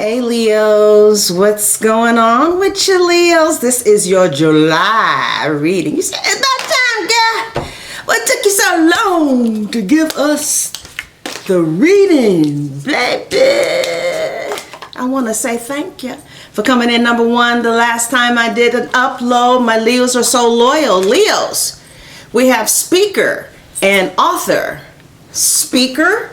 Hey Leos, what's going on with you Leos? This is your July reading. You said, it's about time, girl. What took you so long to give us the reading, baby? I want to say thank you for coming in number one. The last time I did an upload, my Leos are so loyal. Leos, we have speaker and author. Speaker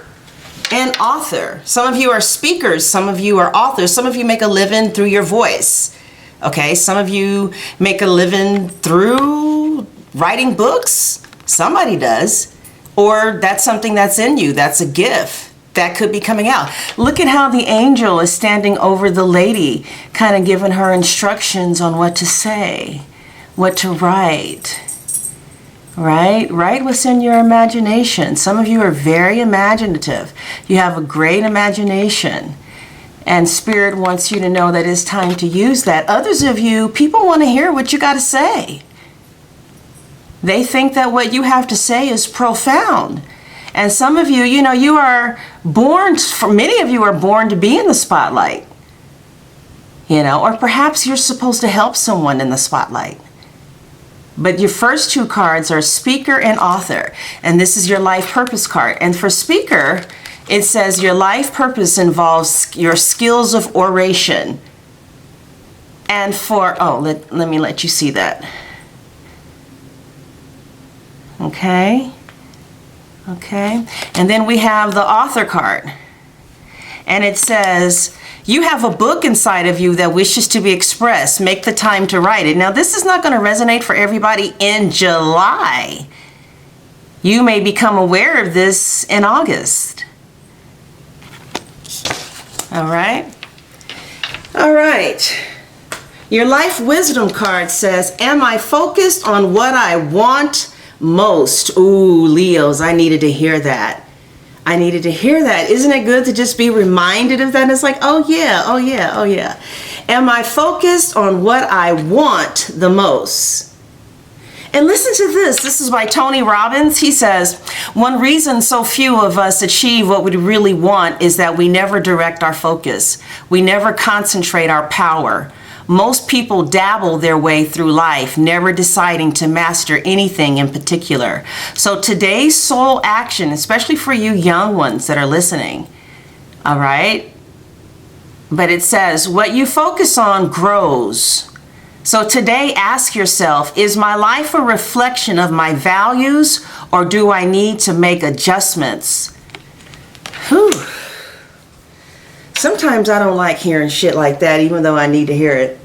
and author. Some of you are speakers, some of you are authors, some of you make a living through your voice. Okay, some of you make a living through writing books. Somebody does. Or that's something that's in you. That's a gift that could be coming out. Look at how the angel is standing over the lady, kind of giving her instructions on what to say, what to write. Right? Write what's in your imagination. Some of you are very imaginative. You have a great imagination. And Spirit wants you to know that it's time to use that. Others of you, people want to hear what you got to say. They think that what you have to say is profound. And some of you, you know, you are born, for many of you are born to be in the spotlight. You know, or perhaps you're supposed to help someone in the spotlight. But your first two cards are speaker and author. And this is your life purpose card. And for speaker, it says your life purpose involves your skills of oration. And for, let me let you see that. Okay. Okay. And then we have the author card. And it says, you have a book inside of you that wishes to be expressed. Make the time to write it. Now, this is not going to resonate for everybody in July. You may become aware of this in August. All right. All right. Your life wisdom card says, am I focused on what I want most? Ooh, Leos, I needed to hear that. I needed to hear that. Isn't it good to just be reminded of that? It's like, oh yeah, oh yeah, oh yeah. Am I focused on what I want the most? And listen to this. This is by Tony Robbins. He says, one reason so few of us achieve what we really want is that we never direct our focus. We never concentrate our power. Most people dabble their way through life, never deciding to master anything in particular. So today's soul action, especially for you young ones that are listening, all right? But it says, what you focus on grows. So today, ask yourself, is my life a reflection of my values, or do I need to make adjustments? Whew. Sometimes I don't like hearing shit like that, even though I need to hear it.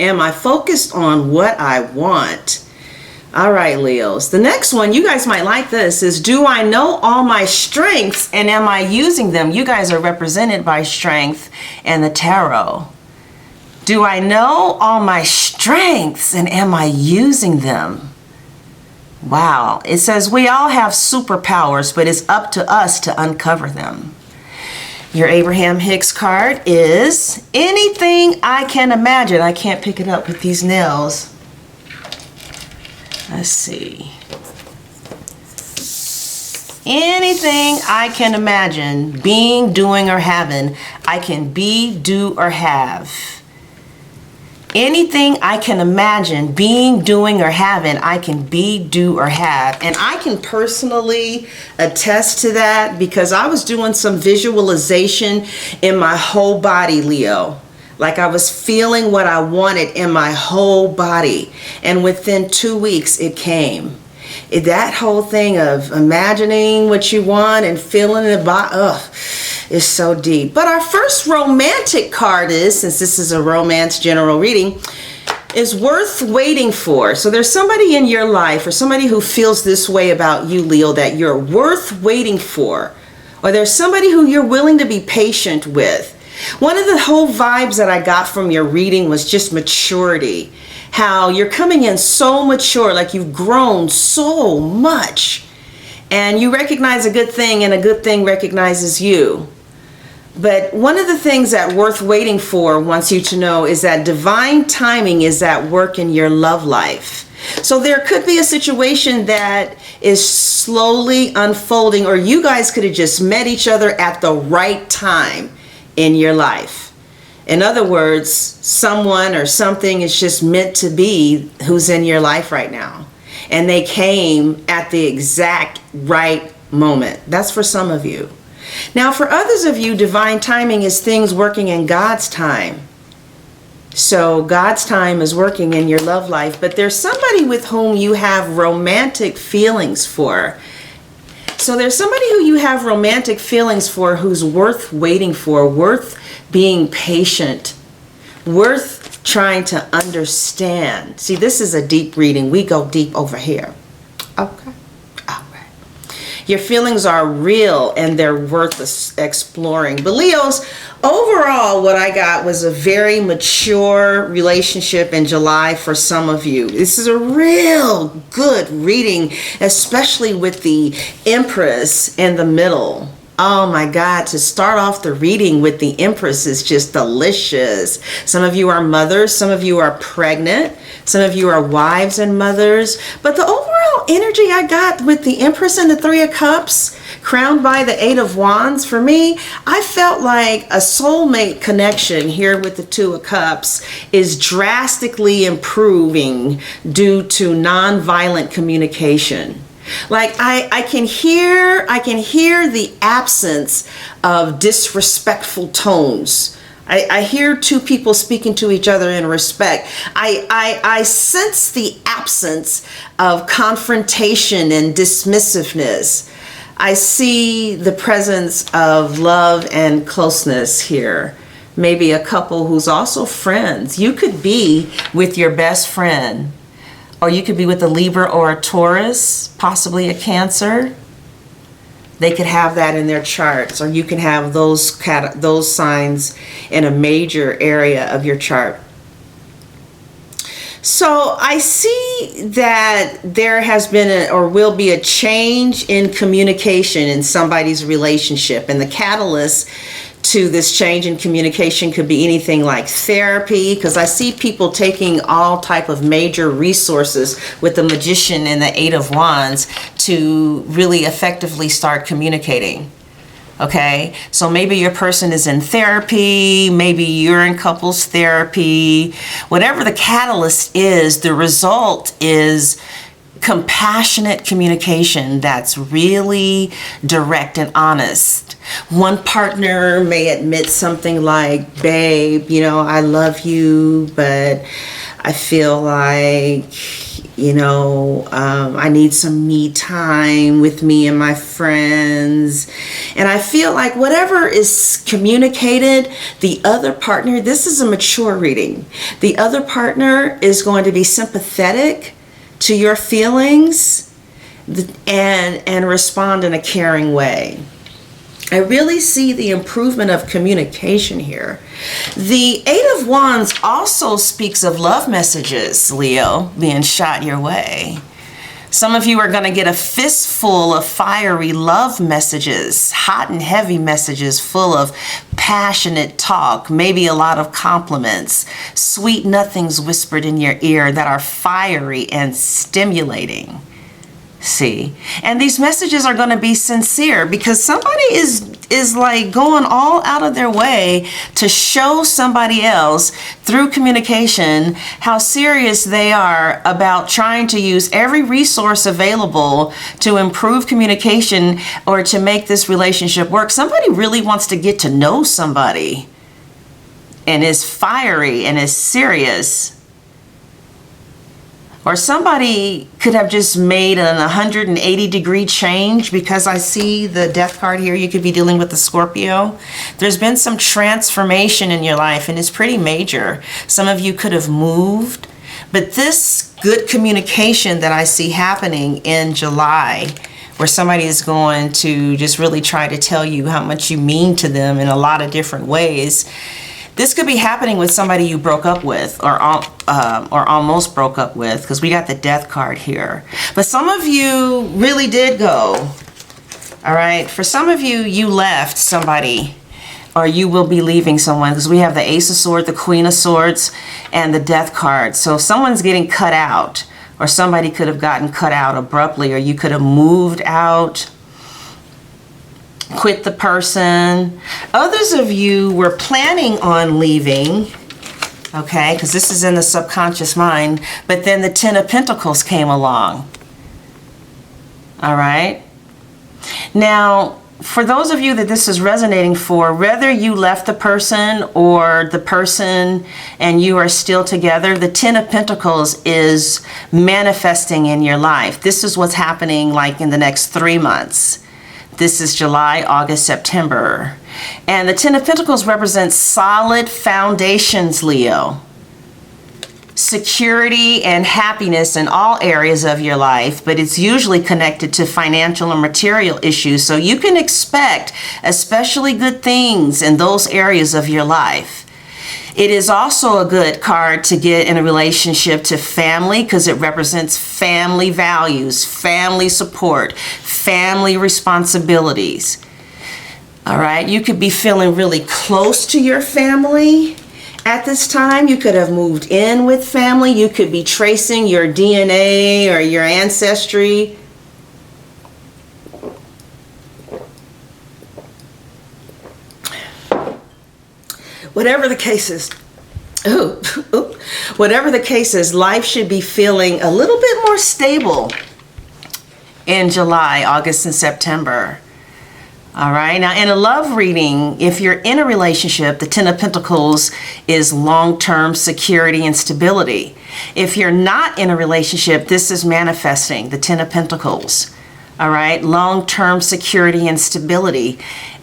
Am I focused on what I want? All right, Leos. The next one, you guys might like this, is do I know all my strengths and am I using them? You guys are represented by strength and the tarot. Do I know all my strengths and am I using them? Wow. It says we all have superpowers, but it's up to us to uncover them. Your Abraham Hicks card is anything I can imagine. I can't pick it up with these nails. Let's see. Anything I can imagine being, doing, or having, I can be, do, or have. Anything I can imagine being, doing, or having, I can be, do, or have. And I can personally attest to that because I was doing some visualization in my whole body, Leo. Like I was feeling what I wanted in my whole body. And within 2 weeks, it came. That whole thing of imagining what you want and feeling it, is so deep. But our first romantic card is, since this is a romance general reading, is worth waiting for. So there's somebody in your life or somebody who feels this way about you, Leo, that you're worth waiting for. Or there's somebody who you're willing to be patient with. One of the whole vibes that I got from your reading was just maturity. How you're coming in so mature, like you've grown so much. And you recognize a good thing and a good thing recognizes you. But one of the things that worth waiting for wants you to know is that divine timing is at work in your love life. So there could be a situation that is slowly unfolding, or you guys could have just met each other at the right time in your life. In other words, someone or something is just meant to be who's in your life right now. And they came at the exact right moment. That's for some of you. Now, for others of you, divine timing is things working in God's time. So God's time is working in your love life, but there's somebody with whom you have romantic feelings for. So there's somebody who you have romantic feelings for who's worth waiting for, worth being patient, worth trying to understand. See, this is a deep reading. We go deep over here. Okay. Your feelings are real and they're worth exploring. But Leos, overall, what I got was a very mature relationship in July for some of you. This is a real good reading, especially with the Empress in the middle. Oh my God, to start off the reading with the Empress is just delicious. Some of you are mothers, some of you are pregnant, some of you are wives and mothers. But the overall energy I got with the Empress and the Three of Cups, crowned by the Eight of Wands, for me, I felt like a soulmate connection here with the Two of Cups is drastically improving due to nonviolent communication. Like I can hear the absence of disrespectful tones. I hear two people speaking to each other in respect. I sense the absence of confrontation and dismissiveness. I see the presence of love and closeness here. Maybe a couple who's also friends. You could be with your best friend. Or you could be with a Libra or a Taurus, possibly a Cancer. They could have that in their charts, or you can have those signs in a major area of your chart. So I see that there has been or will be a change in communication in somebody's relationship, and the catalyst to this change in communication could be anything like therapy, because I see people taking all type of major resources with the Magician and the Eight of Wands to really effectively start communicating. Okay, so maybe your person is in therapy, maybe you're in couples therapy. Whatever the catalyst is, the result is compassionate communication that's really direct and honest. One partner may admit something like, babe, you know, I love you, but I feel like, you know, I need some me time with me and my friends. And I feel like whatever is communicated, the other partner, this is a mature reading. The other partner is going to be sympathetic to your feelings and respond in a caring way. I really see the improvement of communication here. The Eight of Wands also speaks of love messages, Leo, being shot your way. Some of you are going to get a fistful of fiery love messages, hot and heavy messages full of passionate talk, maybe a lot of compliments, sweet nothings whispered in your ear that are fiery and stimulating. See, and these messages are going to be sincere because somebody is like going all out of their way to show somebody else through communication how serious they are about trying to use every resource available to improve communication or to make this relationship work. Somebody really wants to get to know somebody and is fiery and is serious. Or somebody could have just made an 180-degree change, because I see the Death card here. You could be dealing with the Scorpio. There's been some transformation in your life, and it's pretty major. Some of you could have moved. But this good communication that I see happening in July, where somebody is going to just really try to tell you how much you mean to them in a lot of different ways. This could be happening with somebody you broke up with or almost broke up with, because we got the Death card here. But some of you really did go. All right. For some of you, you left somebody or you will be leaving someone, because we have the Ace of Swords, the Queen of Swords, and the Death card. So if someone's getting cut out, or somebody could have gotten cut out abruptly, or you could have moved out, quit the person. Others of you were planning on leaving, okay, because this is in the subconscious mind, but then the Ten of Pentacles came along. All right. Now, for those of you that this is resonating for, whether you left the person or the person and you are still together, the Ten of Pentacles is manifesting in your life. This is what's happening like in the next 3 months. This is July, August, September. And the Ten of Pentacles represents solid foundations, Leo. Security and happiness in all areas of your life, but it's usually connected to financial and material issues. So you can expect especially good things in those areas of your life. It is also a good card to get in a relationship to family, because it represents family values, family support, family responsibilities. All right, you could be feeling really close to your family at this time. You could have moved in with family. You could be tracing your DNA or your ancestry. Whatever the case is, whatever the case is, life should be feeling a little bit more stable in July, August, and September. All right. Now, in a love reading, if you're in a relationship, the Ten of Pentacles is long-term security and stability. If you're not in a relationship, this is manifesting the Ten of Pentacles. All right. Long-term security and stability.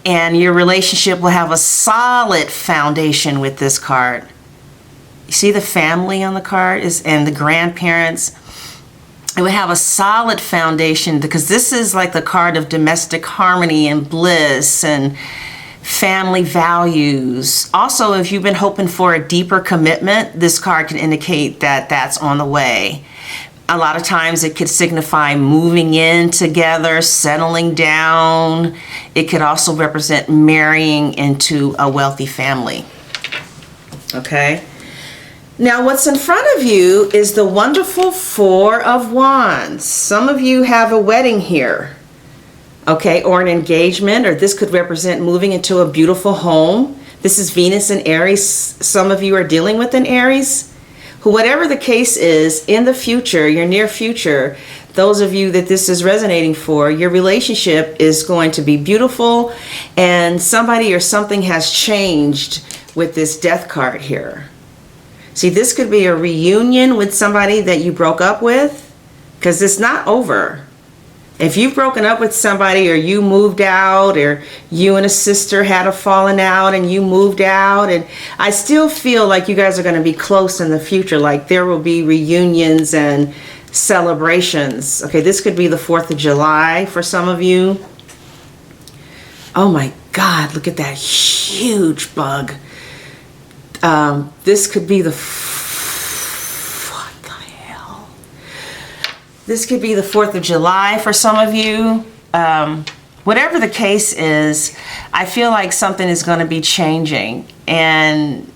And your relationship will have a solid foundation with this card. You see the family on the card and the grandparents. It would have a solid foundation, because this is like the card of domestic harmony and bliss and family values. Also, if you've been hoping for a deeper commitment, this card can indicate that that's on the way. A lot of times it could signify moving in together, settling down. It could also represent marrying into a wealthy family. Okay. Now, what's in front of you is the wonderful Four of Wands. Some of you have a wedding here, okay, or an engagement, or this could represent moving into a beautiful home. This is Venus in Aries. Some of you are dealing with an Aries. Whatever the case is, in the future, your near future, those of you that this is resonating for, your relationship is going to be beautiful, and somebody or something has changed with this Death card here. See, this could be a reunion with somebody that you broke up with, because it's not over. If you've broken up with somebody, or you moved out, or you and a sister had a falling out and you moved out, and I still feel like you guys are going to be close in the future, like there will be reunions and celebrations. Okay, this could be the 4th of July for some of you. Oh my God, look at that huge bug. This could be the, what the hell? This could be the 4th of July for some of you. Whatever the case is, I feel like something is going to be changing, and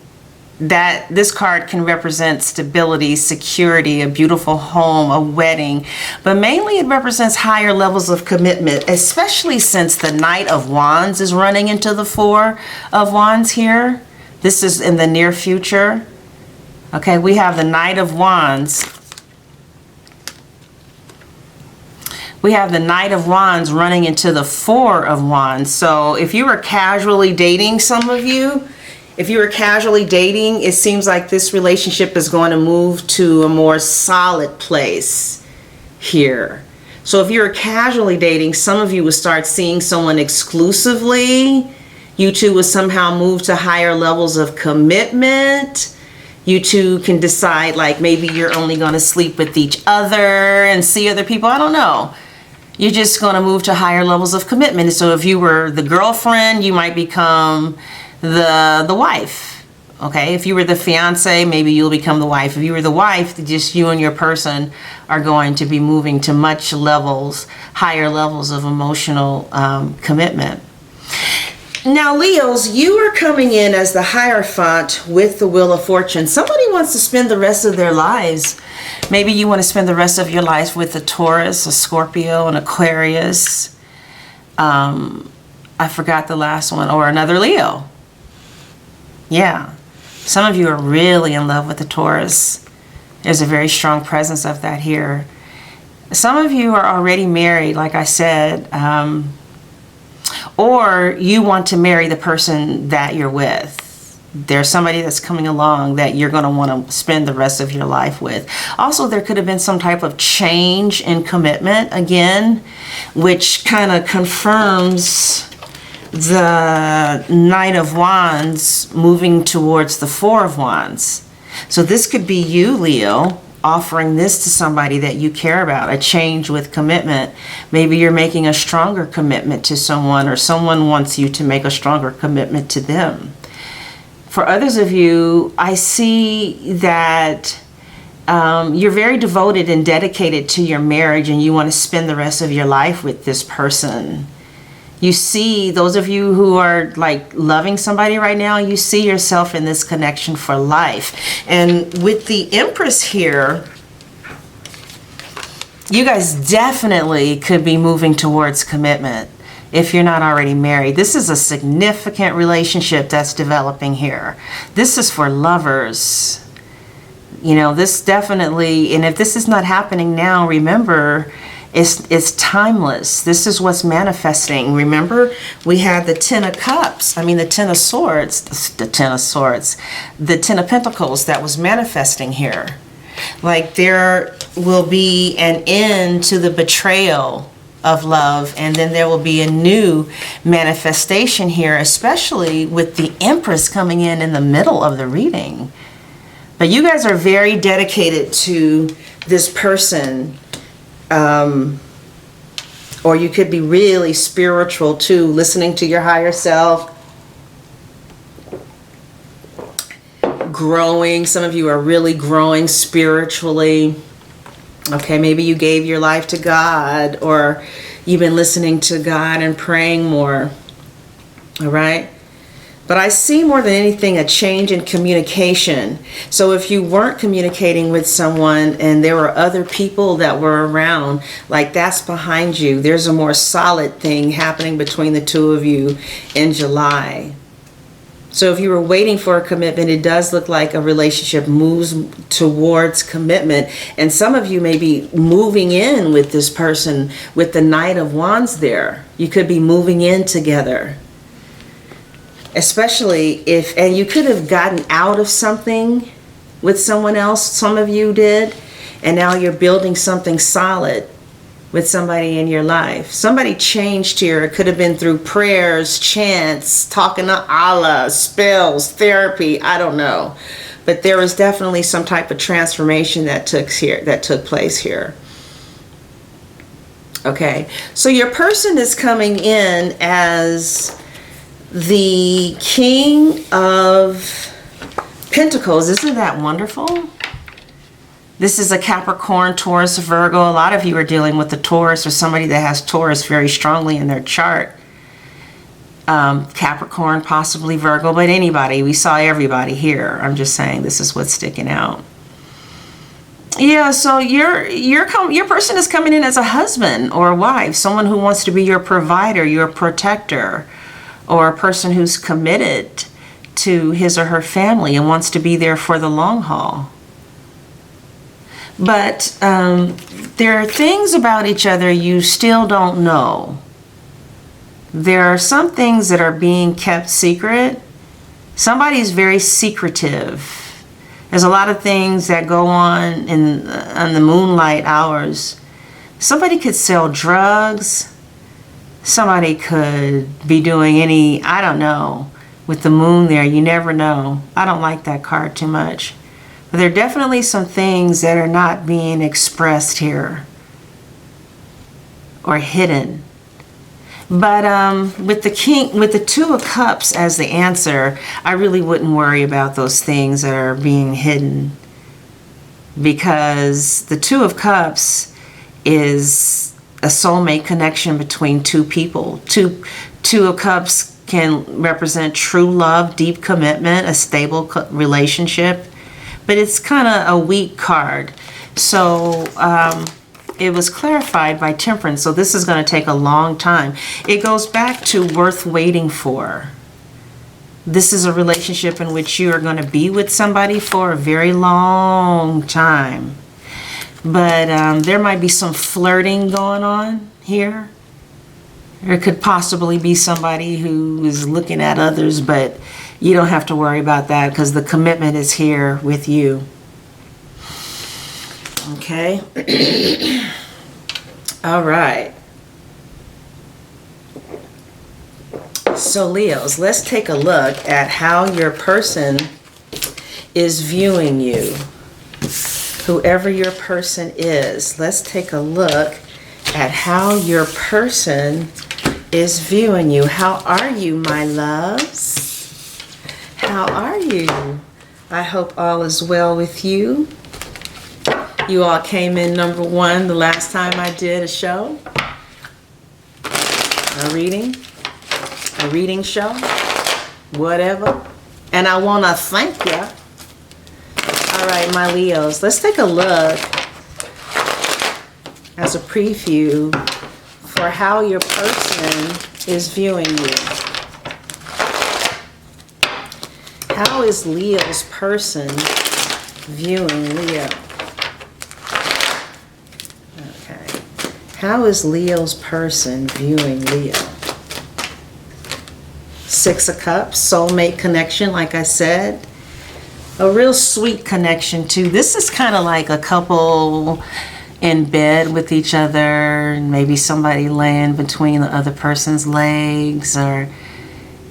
that this card can represent stability, security, a beautiful home, a wedding, but mainly it represents higher levels of commitment, especially since the Knight of Wands is running into the Four of Wands here. This is in the near future. Okay, we have the Knight of Wands. We have the Knight of Wands running into the Four of Wands. So if you were casually dating, some of you, if you were casually dating, it seems like this relationship is going to move to a more solid place here. So if you're casually dating, some of you will start seeing someone exclusively. You two will somehow move to higher levels of commitment. You two can decide, like, maybe you're only going to sleep with each other and see other people. I don't know. You're just going to move to higher levels of commitment. So if you were the girlfriend, you might become the wife. Okay, if you were the fiance, maybe you'll become the wife. If you were the wife, just you and your person are going to be moving to higher levels of emotional commitment. Now, Leos, you are coming in as the Hierophant with the Wheel of Fortune. Somebody wants to spend the rest of their lives. Maybe you want to spend the rest of your life with a Taurus, a Scorpio, an Aquarius. I forgot the last one, or another Leo. Yeah. Some of you are really in love with the Taurus. There's a very strong presence of that here. Some of you are already married, like I said, or you want to marry the person that you're with. There's somebody that's coming along that you're going to want to spend the rest of your life with. Also, there could have been some type of change in commitment again, which kind of confirms the Knight of Wands moving towards the Four of Wands. So this could be you, Leo, offering this to somebody that you care about, a change with commitment. Maybe you're making a stronger commitment to someone, or someone wants you to make a stronger commitment to them. For others of you, I see that you're very devoted and dedicated to your marriage, and you want to spend the rest of your life with this person. You see, those of you who are like loving somebody right now, you see yourself in this connection for life. And with the Empress here, you guys definitely could be moving towards commitment if you're not already married. This is a significant relationship that's developing here. This is for lovers. You know, this definitely, and if this is not happening now, remember, it's timeless. This is what's manifesting. Remember, we had the Ten of Cups. I mean, the Ten of Swords, the Ten of Pentacles that was manifesting here. Like, there will be an end to the betrayal of love, and then there will be a new manifestation here, especially with the Empress coming in the middle of the reading. But you guys are very dedicated to this person. Or you could be really spiritual too, listening to your higher self, growing. Some of you are really growing spiritually. Okay, maybe you gave your life to God, or you've been listening to God and praying more. All right. But I see more than anything a change in communication. So if you weren't communicating with someone and there were other people that were around, like, that's behind you. There's a more solid thing happening between the two of you in July. So if you were waiting for a commitment, it does look like a relationship moves towards commitment. And some of you may be moving in with this person with the Knight of Wands there. You could be moving in together. Especially if, and you could have gotten out of something with someone else, some of you did, and now you're building something solid with somebody in your life. Somebody changed here. It could have been through prayers, chants, talking to Allah, spells, therapy, I don't know. But there was definitely some type of transformation that took place here. Okay, so your person is coming in as the King of Pentacles. Isn't that wonderful? This is a Capricorn, Taurus, Virgo. A lot of you are dealing with the Taurus, or somebody that has Taurus very strongly in their chart. Capricorn, possibly Virgo, but anybody. We saw everybody here. I'm just saying this is what's sticking out. Yeah, so your person is coming in as a husband or a wife, someone who wants to be your provider, your protector, or a person who's committed to his or her family and wants to be there for the long haul. But there are things about each other you still don't know. There are some things that are being kept secret. Somebody's very secretive. There's a lot of things that go on in the moonlight hours. Somebody could sell drugs. Somebody could be doing any, I don't know, with the moon there. You never know. I don't like that card too much. But there are definitely some things that are not being expressed here or hidden. But with the Two of Cups as the answer, I really wouldn't worry about those things that are being hidden, because the Two of Cups is a soulmate connection between two people. Two of Cups can represent true love, deep commitment, a stable relationship, but it's kind of a weak card. So it was clarified by Temperance, so this is going to take a long time. It goes back to worth waiting for. This is a relationship in which you are going to be with somebody for a very long time. But there might be some flirting going on here. There could possibly be somebody who is looking at others, but you don't have to worry about that because the commitment is here with you. Okay? All right. So Leos, let's take a look at how your person is viewing you. Whoever your person is, let's take a look at how your person is viewing you. How are you, my loves? How are you? I hope all is well with you. You all came in number 1 the last time I did a show. A reading show, whatever. And I want to thank you. All right, my Leos, let's take a look as a preview for how your person is viewing you. How is Leo's person viewing Leo? Okay. How is Leo's person viewing Leo? 6 of Cups, soulmate connection, like I said. A real sweet connection too. This is kind of like a couple in bed with each other, and maybe somebody laying between the other person's legs, or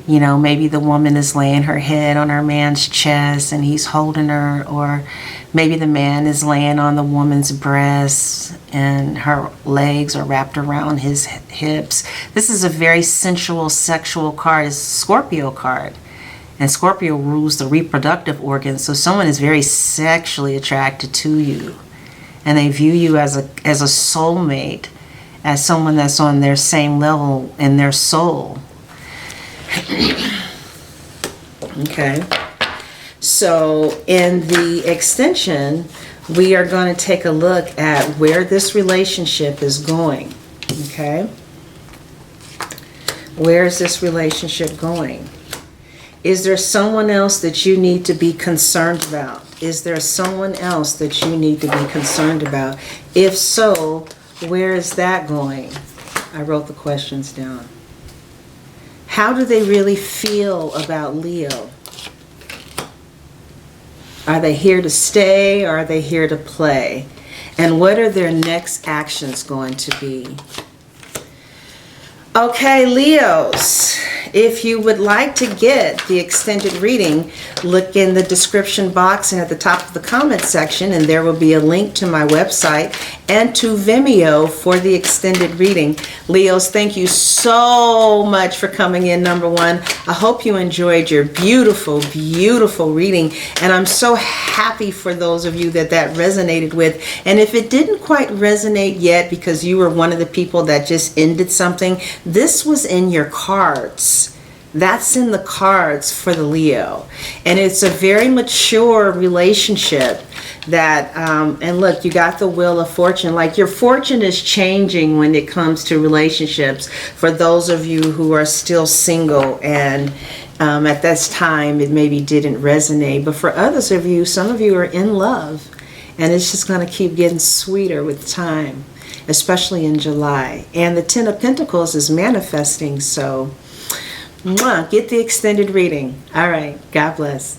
you know, maybe the woman is laying her head on her man's chest and he's holding her, or maybe the man is laying on the woman's breast and her legs are wrapped around his hips. This is a very sensual, sexual card. It's a Scorpio card. And Scorpio rules the reproductive organs, so someone is very sexually attracted to you. And they view you as a soulmate, as someone that's on their same level in their soul. Okay. So in the extension, we are going to take a look at where this relationship is going. Okay. Where is this relationship going? Is there someone else that you need to be concerned about? Is there someone else that you need to be concerned about? If so, where is that going? I wrote the questions down. How do they really feel about Leo? Are they here to stay, or are they here to play? And what are their next actions going to be? Okay, Leos, if you would like to get the extended reading, look in the description box and at the top of the comment section, and there will be a link to my website and to Vimeo for the extended reading. Leos, thank you so much for coming in, number 1. I hope you enjoyed your beautiful, beautiful reading, and I'm so happy for those of you that resonated with. And if it didn't quite resonate yet because you were one of the people that just ended something, this was in your cards. That's in the cards for the Leo. And it's a very mature relationship that, and look, you got the Wheel of Fortune. Like, your fortune is changing when it comes to relationships for those of you who are still single, and at this time it maybe didn't resonate. But for others of you, some of you are in love, and it's just going to keep getting sweeter with time, especially in July. And the 10 of Pentacles is manifesting, so get the extended reading. All right, God bless.